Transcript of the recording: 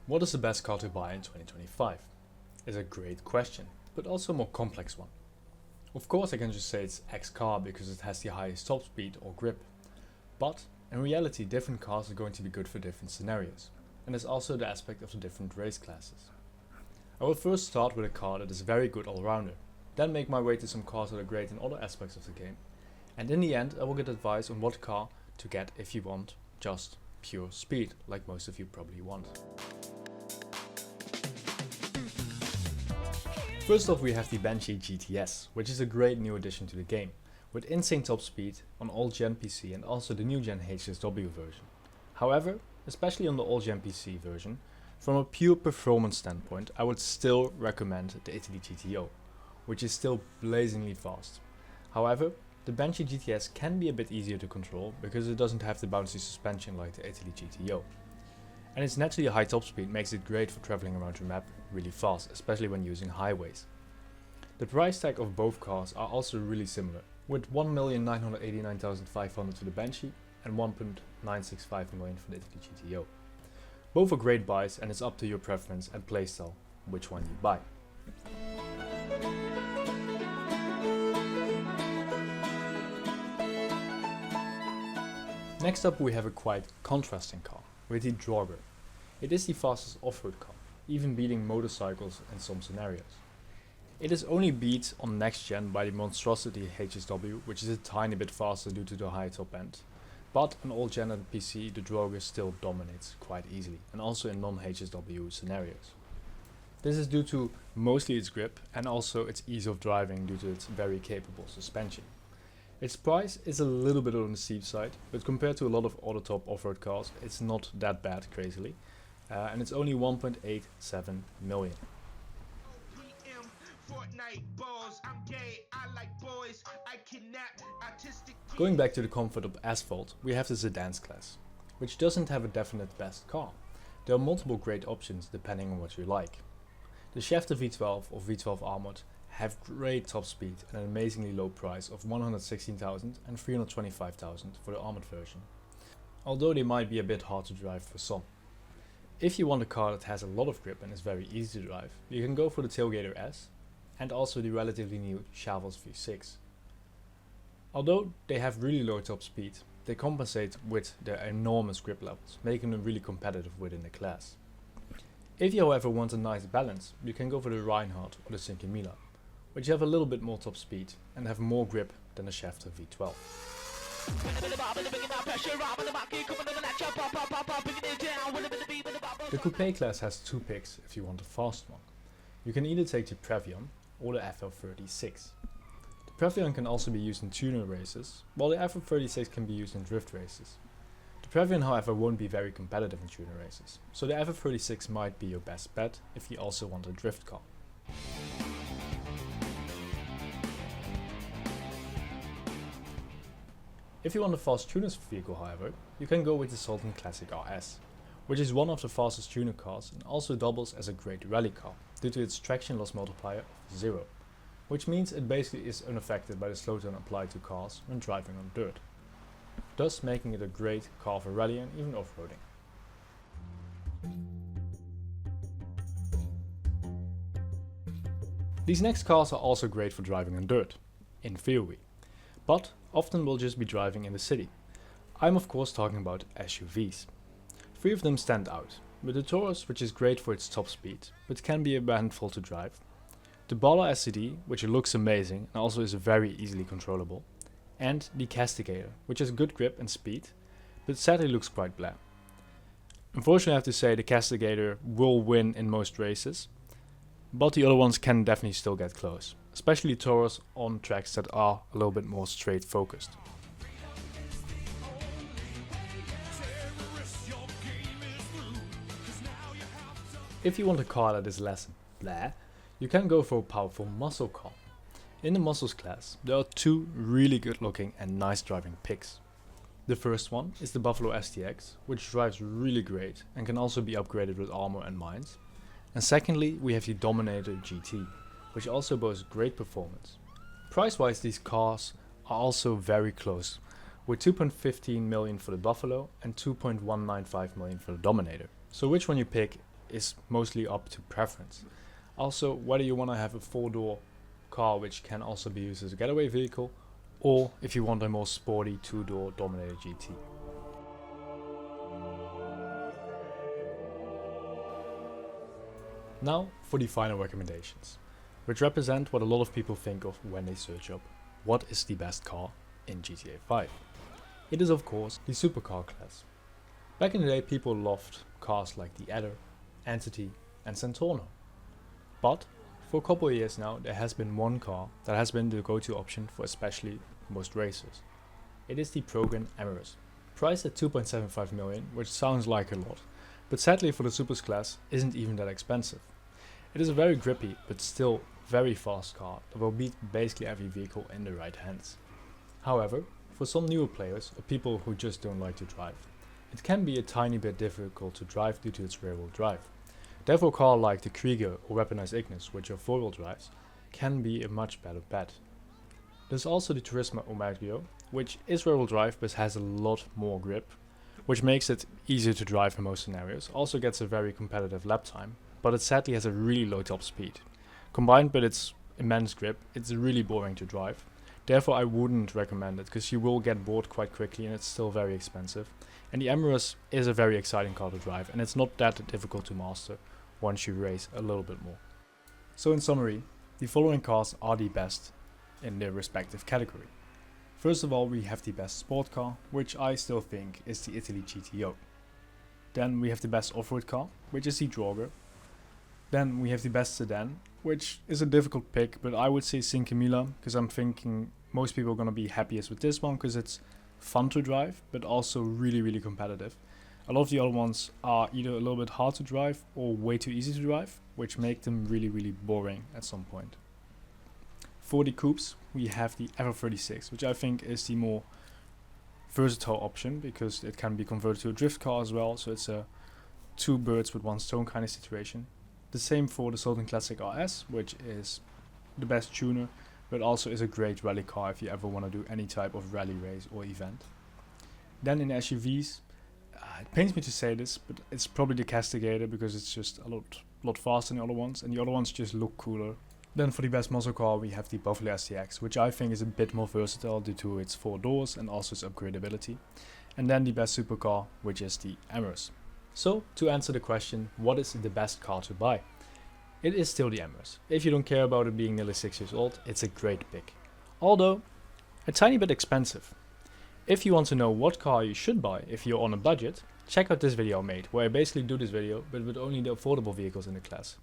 What is the best car to buy in 2025? Is a great question, but also a more complex one. Of course I can just say it's X car because it has the highest top speed or grip, but in reality different cars are going to be good for different scenarios, and there's also the aspect of the different race classes. I will first start with a car that is very good all-rounder, then make my way to some cars that are great in other aspects of the game, and in the end I will get advice on what car to get if you want just pure speed, like most of you probably want. First off we have the Banshee GTS, which is a great new addition to the game, with insane top speed on old gen PC and also the new gen HSW version. However, especially on the old gen PC version, from a pure performance standpoint I would still recommend the Italy GTO, which is still blazingly fast. However, the Banshee GTS can be a bit easier to control because it doesn't have the bouncy suspension like the Italy GTO. And its naturally high top speed makes it great for traveling around your map really fast, especially when using highways. The price tag of both cars are also really similar, with 1,989,500 for the Banshee and 1.965 million for the Italy GTO. Both are great buys and it's up to your preference and playstyle which one you buy. Next up we have a quite contrasting car, with the Draugr. It is the fastest off-road car, even beating motorcycles in some scenarios. It is only beat on next gen by the monstrosity HSW, which is a tiny bit faster due to the high top end. But on old gen and PC the Draugr still dominates quite easily, and also in non-HSW scenarios. This is due to mostly its grip and also its ease of driving due to its very capable suspension. Its price is a little bit on the steep side, but compared to a lot of other top off-road cars it's not that bad crazily, and it's only 1.87 million. Going back to the comfort of asphalt, we have the Sedans class, which doesn't have a definite best car. There are multiple great options depending on what you like. The Schefter V12 or V12 Armored have great top speed and an amazingly low price of 116,000 and 325,000 for the armored version, although they might be a bit hard to drive for some. If you want a car that has a lot of grip and is very easy to drive, you can go for the Tailgater S and also the relatively new Chavos V6. Although they have really low top speed, they compensate with their enormous grip levels, making them really competitive within the class. If you however want a nice balance, you can go for the Reinhardt or the 5.0, which have a little bit more top speed and have more grip than the Schefter V12. The Coupe class has two picks if you want a fast one. You can either take the Previon or the FL36. The Previon can also be used in tuner races, while the FL36 can be used in drift races. The Previon however won't be very competitive in tuner races, so the FL36 might be your best bet if you also want a drift car. If you want a fast tuner's vehicle however, you can go with the Sultan Classic RS, which is one of the fastest tuner cars and also doubles as a great rally car due to its traction loss multiplier of 0, which means it basically is unaffected by the slowdown applied to cars when driving on dirt, thus making it a great car for rally and even off-roading. These next cars are also great for driving on dirt, in theory, but often will just be driving in the city. I'm of course talking about SUVs. 3 of them stand out, with the Taurus, which is great for its top speed, but can be a handful to drive, the Bala SCD, which looks amazing and also is very easily controllable, and the Castigator, which has good grip and speed, but sadly looks quite bland. Unfortunately I have to say the Castigator will win in most races, but the other ones can definitely still get close, especially Taurus on tracks that are a little bit more straight focused. If you want a car that is less blah, you can go for a powerful muscle car. In the muscles class, there are 2 really good looking and nice driving picks. The first one is the Buffalo STX, which drives really great and can also be upgraded with armor and mines. And secondly, we have the Dominator GT, which also boasts great performance. Price wise these cars are also very close, with 2.15 million for the Buffalo and 2.195 million for the Dominator. So which one you pick is mostly up to preference. Also, whether you want to have a 4-door car which can also be used as a getaway vehicle, or if you want a more sporty 2-door Dominator GT. Now for the final recommendations, which represent what a lot of people think of when they search up what is the best car in GTA 5. It is of course the supercar class. Back in the day people loved cars like the Adder, Entity and Centorno. But for a couple of years now there has been one car that has been the go-to option for especially most racers. It is the Progan Emirates, priced at 2.75 million, which sounds like a lot, but sadly for the supers class isn't even that expensive. It is a very grippy but still very fast car that will beat basically every vehicle in the right hands. However, for some newer players or people who just don't like to drive, it can be a tiny bit difficult to drive due to its rear-wheel drive. Therefore a car like the Krieger or Weaponized Ignis, which are 4-wheel drives, can be a much better bet. There's also the Turismo Omaggio, which is rear-wheel drive but has a lot more grip, which makes it easier to drive in most scenarios. Also gets a very competitive lap time, but it sadly has a really low top speed. Combined with its immense grip, it's really boring to drive. Therefore I wouldn't recommend it, because you will get bored quite quickly and it's still very expensive. And the Emirates is a very exciting car to drive, and it's not that difficult to master once you race a little bit more. So in summary, the following cars are the best in their respective category. First of all, we have the best sport car, which I still think is the Italy GTO. Then we have the best off-road car, which is the Draugr. Then we have the best sedan, which is a difficult pick, but I would say 5000, because I'm thinking most people are going to be happiest with this one, because it's fun to drive, but also really competitive. A lot of the other ones are either a little bit hard to drive or way too easy to drive, which make them really boring at some point. For the coupes, we have the FF36, which I think is the more versatile option, because it can be converted to a drift car as well, so it's a 2 birds with 1 stone kind of situation. The same for the Sultan Classic RS, which is the best tuner, but also is a great rally car if you ever want to do any type of rally race or event. Then in SUVs, it pains me to say this, but it's probably the Castigator, because it's just a lot faster than the other ones, and the other ones just look cooler. Then for the best muscle car we have the Buffalo STX, which I think is a bit more versatile due to its 4 doors and also its upgradability. And then the best supercar, which is the Emirates. So to answer the question, what is the best car to buy? It is still the Emirates. If you don't care about it being nearly 6 years old, it's a great pick. Although a tiny bit expensive. If you want to know what car you should buy if you're on a budget, check out this video I made, where I basically do this video but with only the affordable vehicles in the class.